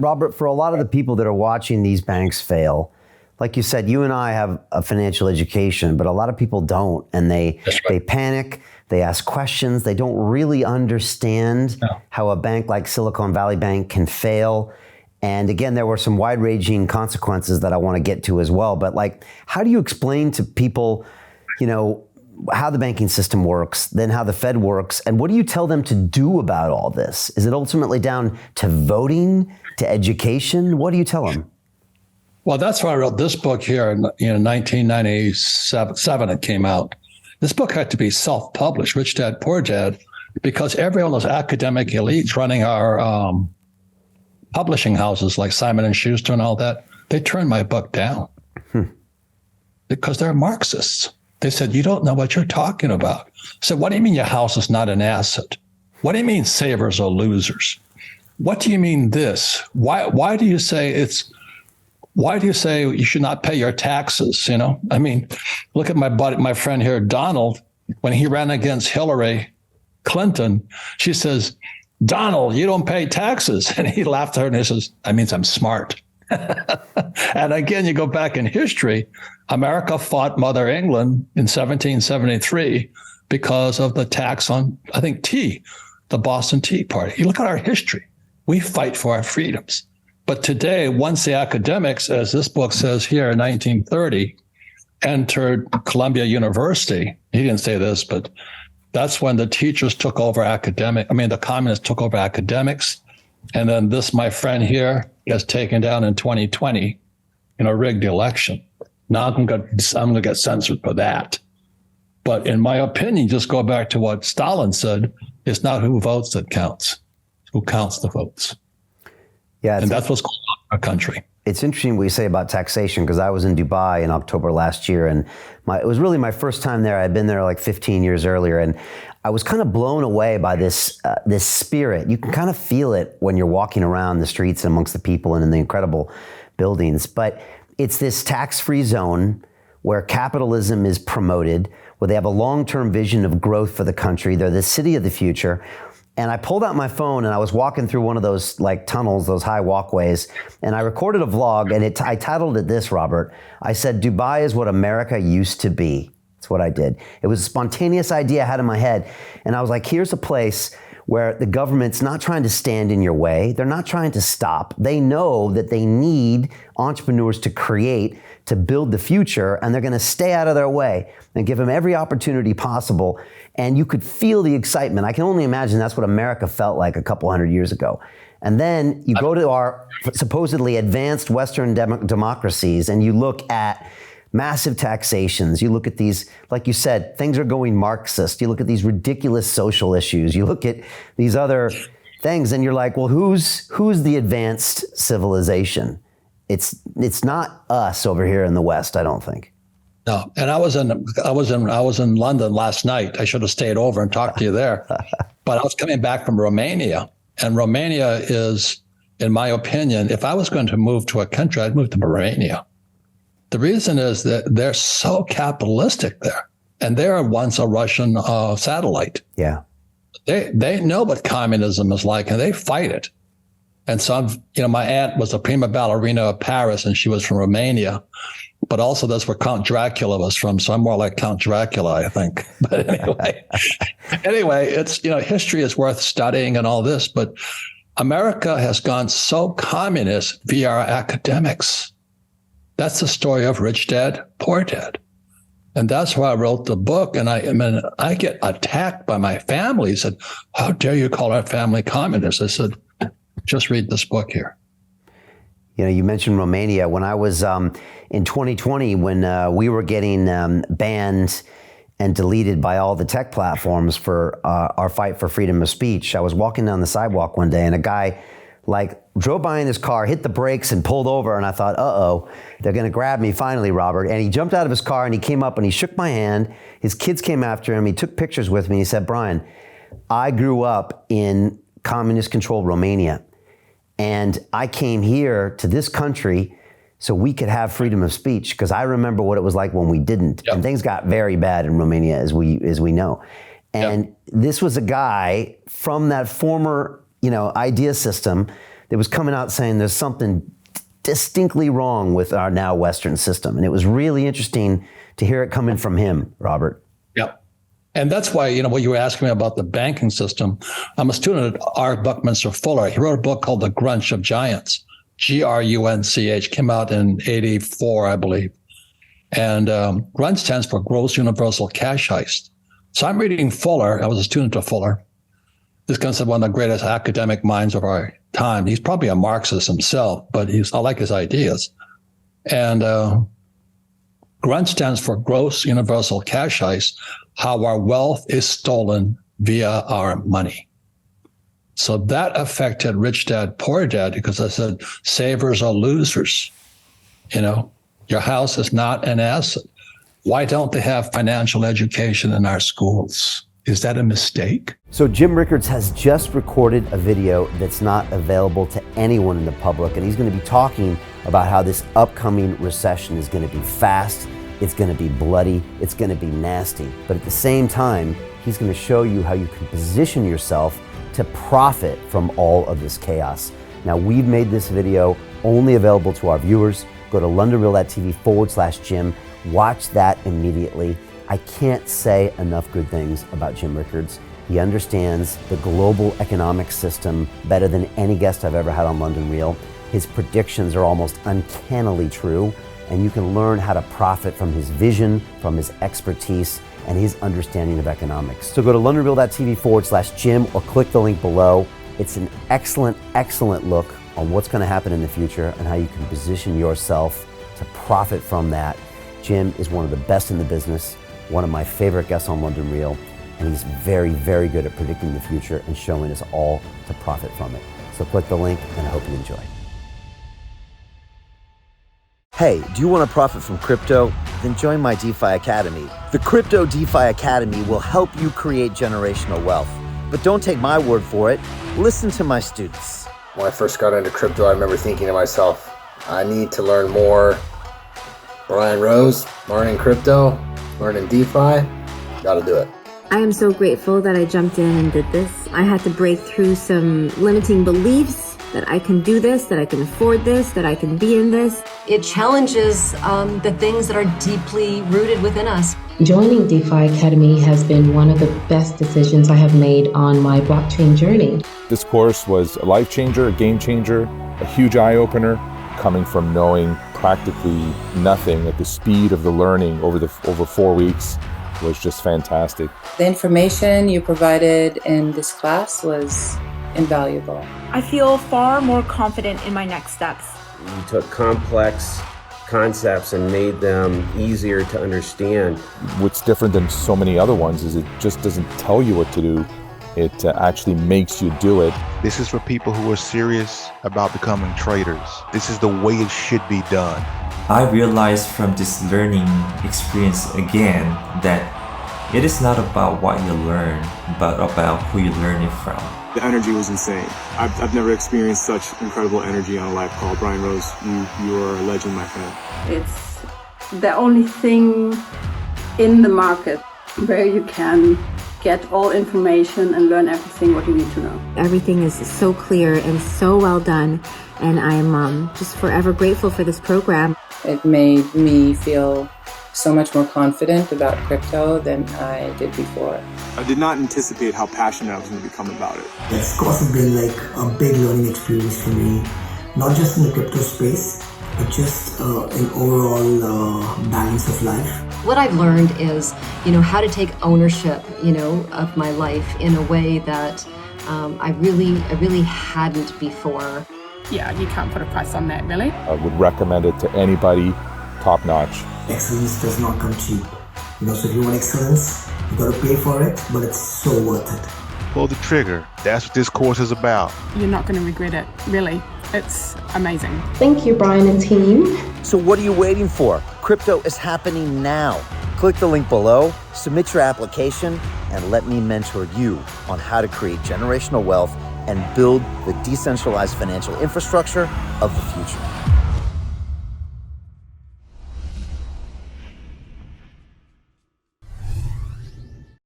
Robert, for a lot of the people that are watching these banks fail, like you said, you and I have a financial education, but a lot of people don't, and they panic, they ask questions, they don't really understand how a bank like Silicon Valley Bank can fail. And again, there were some wide-ranging consequences that I want to get to as well. But like, how do you explain to people, how the banking system works, then how the Fed works, and what do you tell them to do about all this? Is it ultimately down to voting, to education? What do you tell them? Well, that's why I wrote this book here in 1997. It came out. This book had to be self-published, Rich Dad, Poor Dad, because every one of those academic elites running our publishing houses like Simon & Schuster and all that, they turned my book down because they're Marxists. They said, you don't know what you're talking about. I said, what do you mean your house is not an asset? What do you mean savers are losers? What do you mean this? Why do you say you should not pay your taxes? I mean, look at my friend here, Donald, when he ran against Hillary Clinton, she says, Donald, you don't pay taxes. And he laughed at her and he says, that means I'm smart. And again, you go back in history, America fought Mother England in 1773 because of the tax on, I think, tea, the Boston Tea Party. You look at our history. We fight for our freedoms. But today, once the academics, as this book says here in 1930, entered Columbia University, he didn't say this, but that's when the teachers took over the communists took over academics. And then this, my friend here, gets taken down in 2020 in a rigged election. Now I'm going to get censored for that. But in my opinion, just go back to what Stalin said, it's not who votes that counts, who counts the votes. Yeah, and that's what's going on in our country. It's interesting what you say about taxation, because I was in Dubai in October last year, and it was really my first time there. I'd been there like 15 years earlier, and I was kind of blown away by this spirit. You can kind of feel it when you're walking around the streets and amongst the people and in the incredible buildings. But it's this tax-free zone where capitalism is promoted, where they have a long-term vision of growth for the country. They're the city of the future. And I pulled out my phone and I was walking through one of those like tunnels, those high walkways, and I recorded a vlog, and I titled it this, Robert. I said, Dubai is what America used to be. That's what I did. It was a spontaneous idea I had in my head. And I was like, here's a place where the government's not trying to stand in your way. They're not trying to stop. They know that they need entrepreneurs to create, to build the future, and they're going to stay out of their way and give them every opportunity possible. And you could feel the excitement. I can only imagine that's what America felt like a couple hundred years ago. And then you go to our supposedly advanced Western democracies and you look at massive taxations. You look at these, like you said, things are going Marxist. You look at these ridiculous social issues. You look at these other things and you're like, well, who's the advanced civilization? It's not us over here in the West, I don't think. No, and I was in London last night. I should have stayed over and talked to you there. But I was coming back from Romania, and Romania is, in my opinion, if I was going to move to a country, I'd move to Romania. The reason is that they're so capitalistic there, and they're once a Russian satellite. Yeah, they know what communism is like, and they fight it. And so, my aunt was a prima ballerina of Paris, and she was from Romania. But also that's where Count Dracula was from. So I'm more like Count Dracula, I think. But anyway, it's, history is worth studying and all this. But America has gone so communist via our academics. That's the story of Rich Dad, Poor Dad. And that's why I wrote the book. And I get attacked by my family. He said, how dare you call our family communist? I said, just read this book here. You mentioned Romania. When I was in 2020, when we were getting banned and deleted by all the tech platforms for our fight for freedom of speech, I was walking down the sidewalk one day and a guy drove by in his car, hit the brakes and pulled over. And I thought, uh-oh, they're going to grab me finally, Robert. And he jumped out of his car and he came up and he shook my hand. His kids came after him. He took pictures with me. He said, Brian, I grew up in communist-controlled Romania. And I came here to this country so we could have freedom of speech, because I remember what it was like when we didn't. Yep. And things got very bad in Romania, as we know. And This was a guy from that former, idea system that was coming out saying there's something distinctly wrong with our now Western system. And it was really interesting to hear it coming from him, Robert. Yeah. And that's why, what you were asking me about the banking system. I'm a student at R. Buckminster Fuller. He wrote a book called The Grunch of Giants, Grunch, came out in 84, I believe. And GRUNCH stands for Gross Universal Cash Heist. So I'm reading Fuller. I was a student of Fuller. This guy's one of the greatest academic minds of our time. He's probably a Marxist himself, but I like his ideas. And GRUNCH stands for Gross Universal Cash Heist, how our wealth is stolen via our money. So that affected Rich Dad, Poor Dad, because I said, savers are losers. Your house is not an asset. Why don't they have financial education in our schools? Is that a mistake? So Jim Rickards has just recorded a video that's not available to anyone in the public, and he's going to be talking about how this upcoming recession is going to be fast, it's going to be bloody, it's going to be nasty. But at the same time, he's going to show you how you can position yourself to profit from all of this chaos. Now, we've made this video only available to our viewers. Go to londonreal.tv/Jim. Watch that immediately. I can't say enough good things about Jim Rickards. He understands the global economic system better than any guest I've ever had on London Real. His predictions are almost uncannily true, and you can learn how to profit from his vision, from his expertise, and his understanding of economics. So go to londonreal.tv/Jim or click the link below. It's an excellent, excellent look on what's going to happen in the future and how you can position yourself to profit from that. Jim is one of the best in the business, one of my favorite guests on London Real, and he's very, very good at predicting the future and showing us all to profit from it. So click the link, and I hope you enjoy. Hey, do you want to profit from crypto? Then join my DeFi Academy. The Crypto DeFi Academy will help you create generational wealth. But don't take my word for it. Listen to my students. When I first got into crypto, I remember thinking to myself, I need to learn more. Brian Rose, learning crypto, learning DeFi, gotta do it. I am so grateful that I jumped in and did this. I had to break through some limiting beliefs that I can do this, that I can afford this, that I can be in this. It challenges the things that are deeply rooted within us. Joining DeFi Academy has been one of the best decisions I have made on my blockchain journey. This course was a life changer, a game changer, a huge eye-opener, coming from knowing practically nothing at the speed of the learning over 4 weeks was just fantastic. The information you provided in this class was invaluable. I feel far more confident in my next steps. You took complex concepts and made them easier to understand. What's different than so many other ones is it just doesn't tell you what to do. It actually makes you do it. This is for people who are serious about becoming traders. This is the way it should be done. I realized from this learning experience again that it is not about what you learn, but about who you learn it from. The energy was insane. I've never experienced such incredible energy on a live call. Brian Rose, you are a legend, my friend. It's the only thing in the market where you can get all information and learn everything what you need to know. Everything is so clear and so well done, and I am just forever grateful for this program. It made me feel so much more confident about crypto than I did before. I did not anticipate how passionate I was going to become about it. It's also been like a big learning experience for me, not just in the crypto space, but just an overall balance of life. What I've learned is, how to take ownership, of my life in a way that I really hadn't before. Yeah, you can't put a price on that, really. I would recommend it to anybody, top notch. Excellence does not come cheap. So if you want excellence, you got to pay for it, but it's so worth it. Pull the trigger. That's what this course is about. You're not going to regret it, really. It's amazing. Thank you, Brian and team. So what are you waiting for? Crypto is happening now. Click the link below, submit your application, and let me mentor you on how to create generational wealth and build the decentralized financial infrastructure of the future.